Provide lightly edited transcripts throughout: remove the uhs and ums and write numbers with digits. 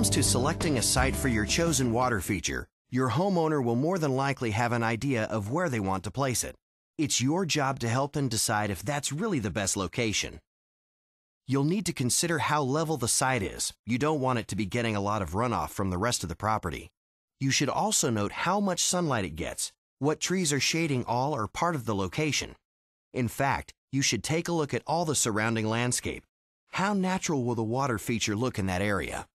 comes to selecting a site for your chosen water feature, your homeowner will more than likely have an idea of where they want to place it. It's your job to help them decide if that's really the best location. You'll need to consider how level the site is. You don't want it to be getting a lot of runoff from the rest of the property. You should also note how much sunlight it gets, what trees are shading all or part of the location. In fact, you should take a look at all the surrounding landscape. How natural will the water feature look in that area?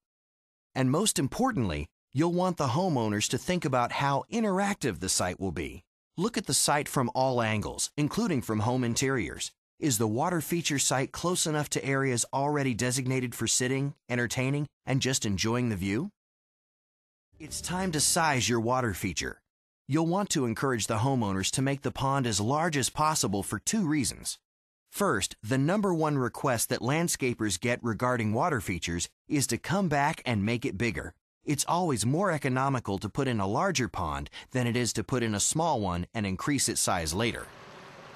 And most importantly, you'll want the homeowners to think about how interactive the site will be. Look at the site from all angles, including from home interiors. Is the water feature site close enough to areas already designated for sitting, entertaining, and just enjoying the view? It's time to size your water feature. You'll want to encourage the homeowners to make the pond as large as possible for two reasons. First, the number one request that landscapers get regarding water features is to come back and make it bigger. It's always more economical to put in a larger pond than it is to put in a small one and increase its size later.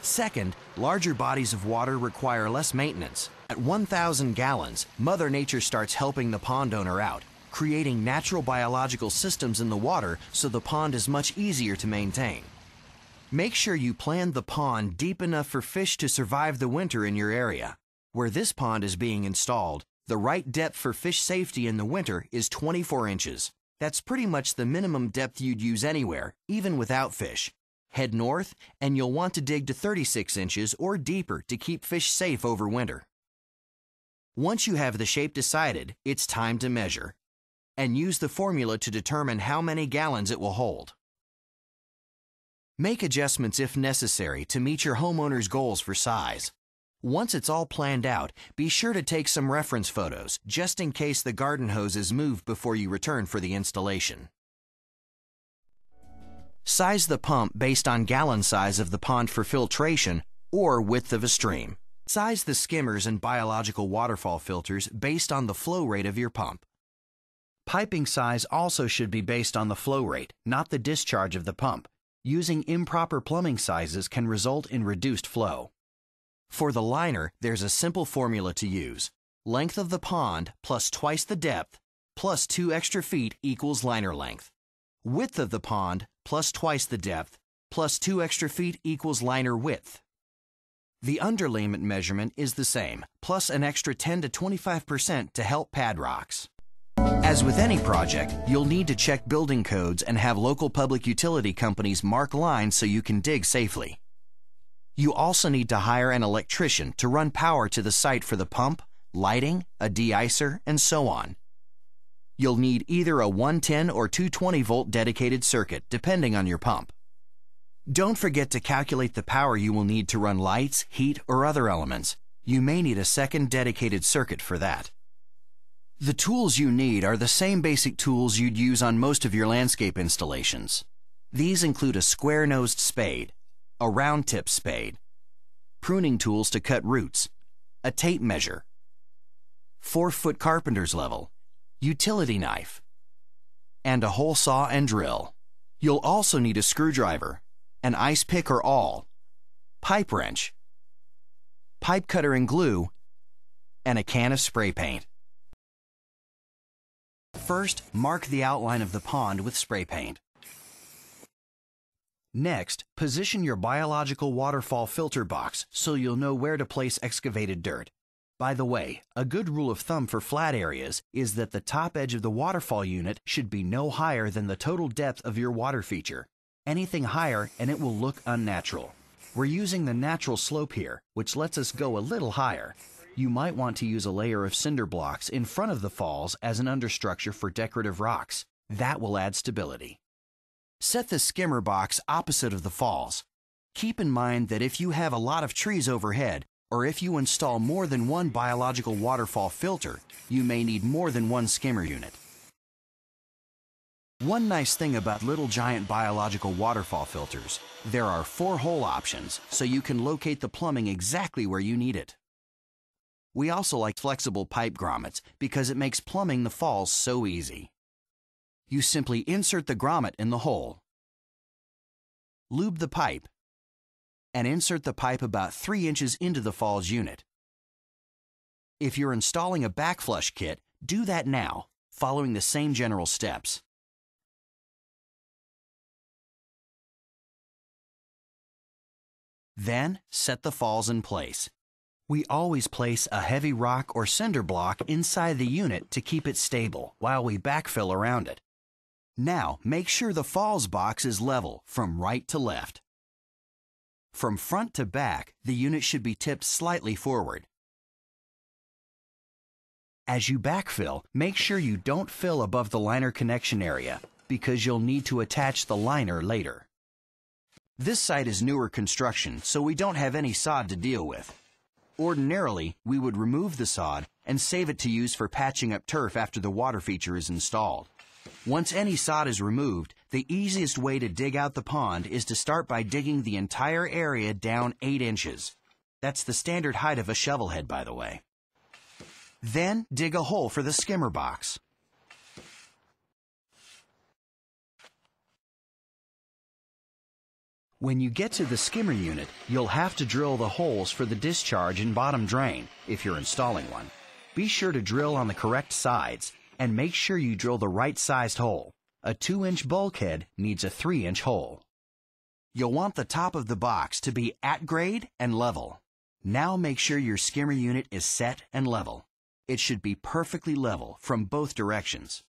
Second, larger bodies of water require less maintenance. At 1,000 gallons, Mother Nature starts helping the pond owner out, creating natural biological systems in the water so the pond is much easier to maintain. Make sure you plan the pond deep enough for fish to survive the winter in your area. Where this pond is being installed, the right depth for fish safety in the winter is 24 inches. That's pretty much the minimum depth you'd use anywhere, even without fish. Head north, and you'll want to dig to 36 inches or deeper to keep fish safe over winter. Once you have the shape decided, it's time to measure. And use the formula to determine how many gallons it will hold. Make adjustments if necessary to meet your homeowner's goals for size. Once it's all planned out, be sure to take some reference photos, just in case the garden hose is moved before you return for the installation. Size the pump based on gallon size of the pond for filtration or width of a stream. Size the skimmers and biological waterfall filters based on the flow rate of your pump. Piping size also should be based on the flow rate, not the discharge of the pump. Using improper plumbing sizes can result in reduced flow. For the liner, there's a simple formula to use. Length of the pond plus twice the depth plus 2 extra feet equals liner length. Width of the pond plus twice the depth plus 2 extra feet equals liner width. The underlayment measurement is the same, plus an extra 10 to 25% to help pad rocks. As with any project, you'll need to check building codes and have local public utility companies mark lines so you can dig safely. You also need to hire an electrician to run power to the site for the pump, lighting, a de-icer, and so on. You'll need either a 110 or 220 volt dedicated circuit, depending on your pump. Don't forget to calculate the power you will need to run lights, heat, or other elements. You may need a second dedicated circuit for that. The tools you need are the same basic tools you'd use on most of your landscape installations. These include a square-nosed spade, a round-tip spade, pruning tools to cut roots, a tape measure, 4-foot carpenter's level, utility knife, and a hole saw and drill. You'll also need a screwdriver, an ice pick or awl, pipe wrench, pipe cutter and glue, and a can of spray paint. First, mark the outline of the pond with spray paint. Next, position your biological waterfall filter box so you'll know where to place excavated dirt. By the way, a good rule of thumb for flat areas is that the top edge of the waterfall unit should be no higher than the total depth of your water feature. Anything higher and it will look unnatural. We're using the natural slope here, which lets us go a little higher. You might want to use a layer of cinder blocks in front of the falls as an understructure for decorative rocks. That will add stability. Set the skimmer box opposite of the falls. Keep in mind that if you have a lot of trees overhead, or if you install more than one biological waterfall filter, you may need more than one skimmer unit. One nice thing about Little Giant biological waterfall filters, there are 4 hole options, so you can locate the plumbing exactly where you need it. We also like flexible pipe grommets because it makes plumbing the falls so easy. You simply insert the grommet in the hole, lube the pipe, and insert the pipe about 3 inches into the falls unit. If you're installing a backflush kit, do that now. following the same general steps. Then, set the falls in place. We always place a heavy rock or cinder block inside the unit to keep it stable while we backfill around it. Now, make sure the falls box is level from right to left. From front to back, the unit should be tipped slightly forward. As you backfill, make sure you don't fill above the liner connection area because you'll need to attach the liner later. This site is newer construction, so we don't have any sod to deal with. Ordinarily, we would remove the sod and save it to use for patching up turf after the water feature is installed. Once any sod is removed, the easiest way to dig out the pond is to start by digging the entire area down 8 inches. That's the standard height of a shovel head, by the way. Then dig a hole for the skimmer box. When you get to the skimmer unit, you'll have to drill the holes for the discharge and bottom drain if you're installing one. Be sure to drill on the correct sides and make sure you drill the right-sized hole. A 2-inch bulkhead needs a 3-inch hole. You'll want the top of the box to be at grade and level. Now make sure your skimmer unit is set and level. It should be perfectly level from both directions.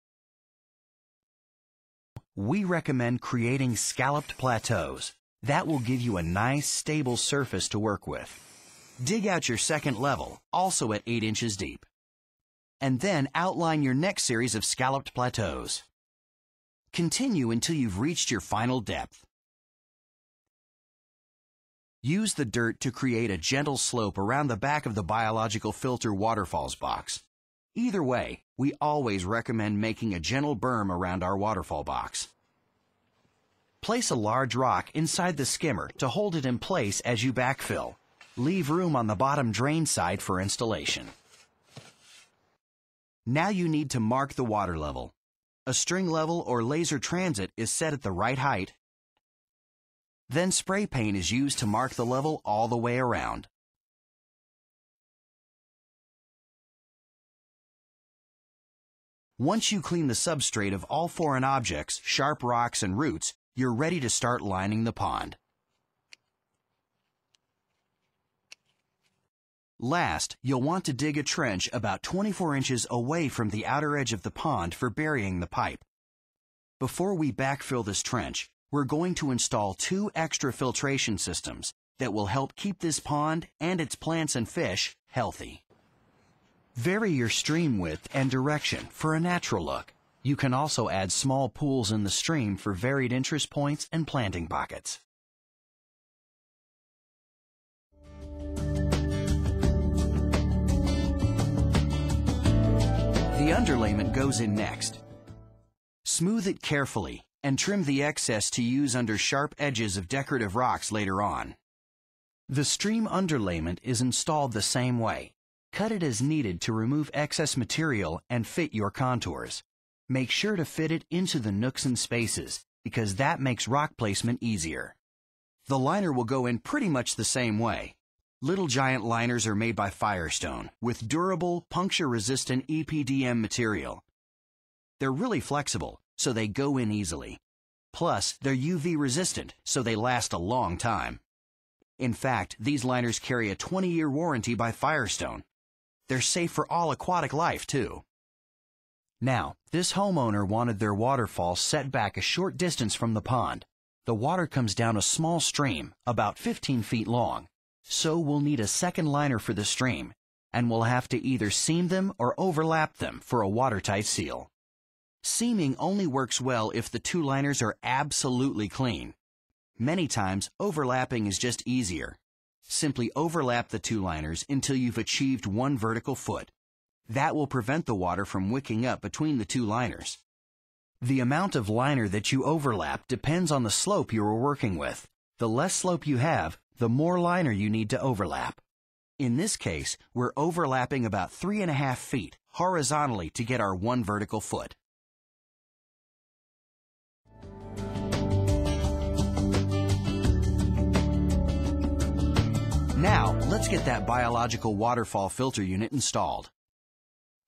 We recommend creating scalloped plateaus. That will give you a nice, stable surface to work with. Dig out your second level, also at 8 inches deep. And then outline your next series of scalloped plateaus. Continue until you've reached your final depth. Use the dirt to create a gentle slope around the back of the biological filter waterfalls box. Either way, we always recommend making a gentle berm around our waterfall box. Place a large rock inside the skimmer to hold it in place as you backfill. Leave room on the bottom drain side for installation. Now you need to mark the water level. A string level or laser transit is set at the right height. Then spray paint is used to mark the level all the way around. Once you clean the substrate of all foreign objects, sharp rocks, and roots, you're ready to start lining the pond. Last, you'll want to dig a trench about 24 inches away from the outer edge of the pond for burying the pipe. Before we backfill this trench, we're going to install 2 extra filtration systems that will help keep this pond and its plants and fish healthy. Vary your stream width and direction for a natural look. You can also add small pools in the stream for varied interest points and planting pockets. The underlayment goes in next. Smooth it carefully and trim the excess to use under sharp edges of decorative rocks later on. The stream underlayment is installed the same way. Cut it as needed to remove excess material and fit your contours. Make sure to fit it into the nooks and spaces because that makes rock placement easier. The liner will go in pretty much the same way. Little Giant liners are made by Firestone with durable, puncture-resistant EPDM material. They're really flexible, so they go in easily. Plus, they're UV resistant, so they last a long time. In fact, these liners carry a 20-year warranty by Firestone. They're safe for all aquatic life, too. Now, this homeowner wanted their waterfall set back a short distance from the pond. The water comes down a small stream, about 15 feet long. So we'll need a second liner for the stream, and we'll have to either seam them or overlap them for a watertight seal. Seaming only works well if the 2 liners are absolutely clean. Many times, overlapping is just easier. Simply overlap the 2 liners until you've achieved 1 vertical foot. That will prevent the water from wicking up between the 2 liners. The amount of liner that you overlap depends on the slope you are working with. The less slope you have, the more liner you need to overlap. In this case, we're overlapping about 3.5 feet horizontally to get our 1 vertical foot. Now, let's get that biological waterfall filter unit installed.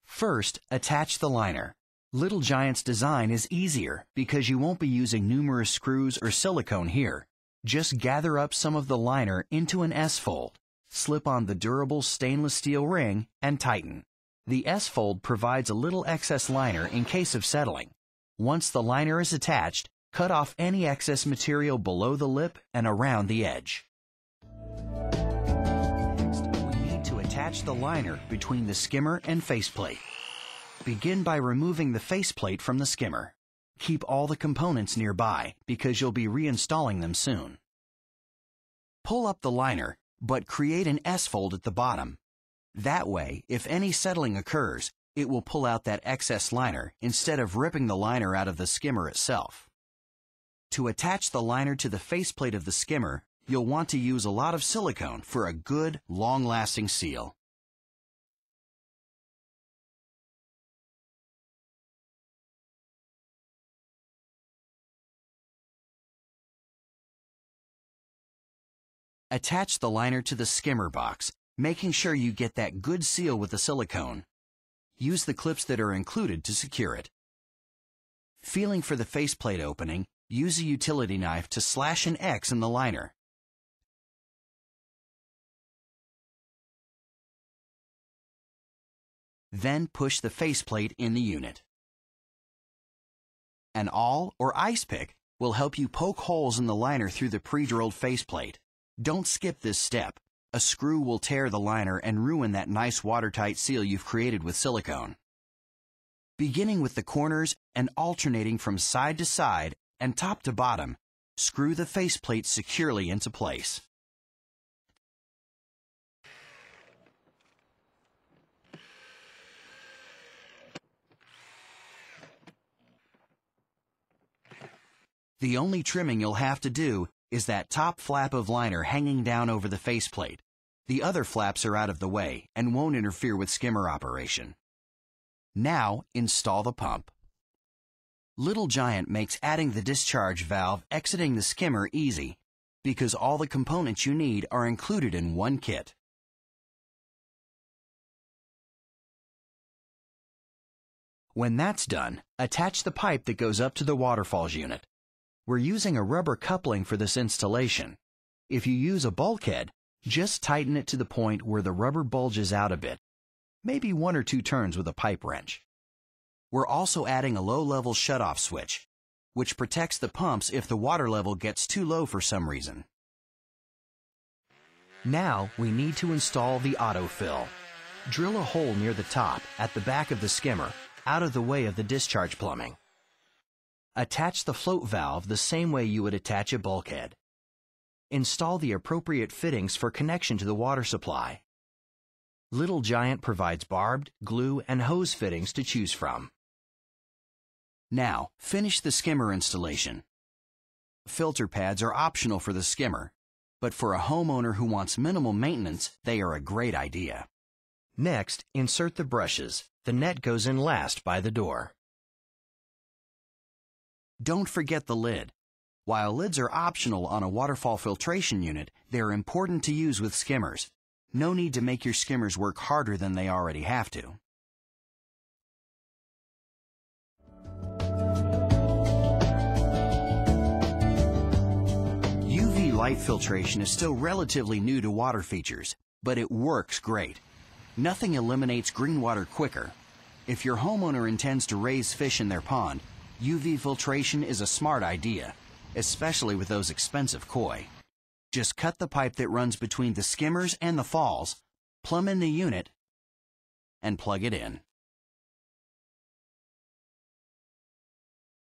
First, attach the liner. Little Giant's design is easier because you won't be using numerous screws or silicone here. Just gather up some of the liner into an S-fold, slip on the durable stainless steel ring, and tighten. The S-fold provides a little excess liner in case of settling. Once the liner is attached, cut off any excess material below the lip and around the edge. Next, we need to attach the liner between the skimmer and faceplate. Begin by removing the faceplate from the skimmer. Keep all the components nearby because you'll be reinstalling them soon. Pull up the liner, but create an S-fold at the bottom. That way, if any settling occurs, it will pull out that excess liner instead of ripping the liner out of the skimmer itself. To attach the liner to the faceplate of the skimmer, you'll want to use a lot of silicone for a good, long-lasting seal. Attach the liner to the skimmer box, making sure you get that good seal with the silicone. Use the clips that are included to secure it. Feeling for the faceplate opening, use a utility knife to slash an X in the liner. Then push the faceplate in the unit. An awl or ice pick will help you poke holes in the liner through the pre-drilled faceplate. Don't skip this step. A screw will tear the liner and ruin that nice watertight seal you've created with silicone. Beginning with the corners and alternating from side to side and top to bottom, screw the faceplate securely into place. The only trimming you'll have to do is that top flap of liner hanging down over the faceplate. The other flaps are out of the way and won't interfere with skimmer operation. Now, install the pump. Little Giant makes adding the discharge valve exiting the skimmer easy because all the components you need are included in one kit. When that's done, attach the pipe that goes up to the waterfalls unit. We're using a rubber coupling for this installation. If you use a bulkhead, just tighten it to the point where the rubber bulges out a bit, maybe 1 or 2 turns with a pipe wrench. We're also adding a low-level shutoff switch, which protects the pumps if the water level gets too low for some reason. Now we need to install the autofill. Drill a hole near the top, at the back of the skimmer, out of the way of the discharge plumbing. Attach the float valve the same way you would attach a bulkhead. Install the appropriate fittings for connection to the water supply. Little Giant provides barbed, glue, and hose fittings to choose from. Now, finish the skimmer installation. Filter pads are optional for the skimmer, but for a homeowner who wants minimal maintenance, they are a great idea. Next, insert the brushes. The net goes in last by the door. Don't forget the lid. While lids are optional on a waterfall filtration unit, they are important to use with skimmers. No need to make your skimmers work harder than they already have to. UV light filtration is still relatively new to water features, but it works great. Nothing eliminates green water quicker. If your homeowner intends to raise fish in their pond, UV filtration is a smart idea, especially with those expensive koi. Just cut the pipe that runs between the skimmers and the falls, plumb in the unit, and plug it in.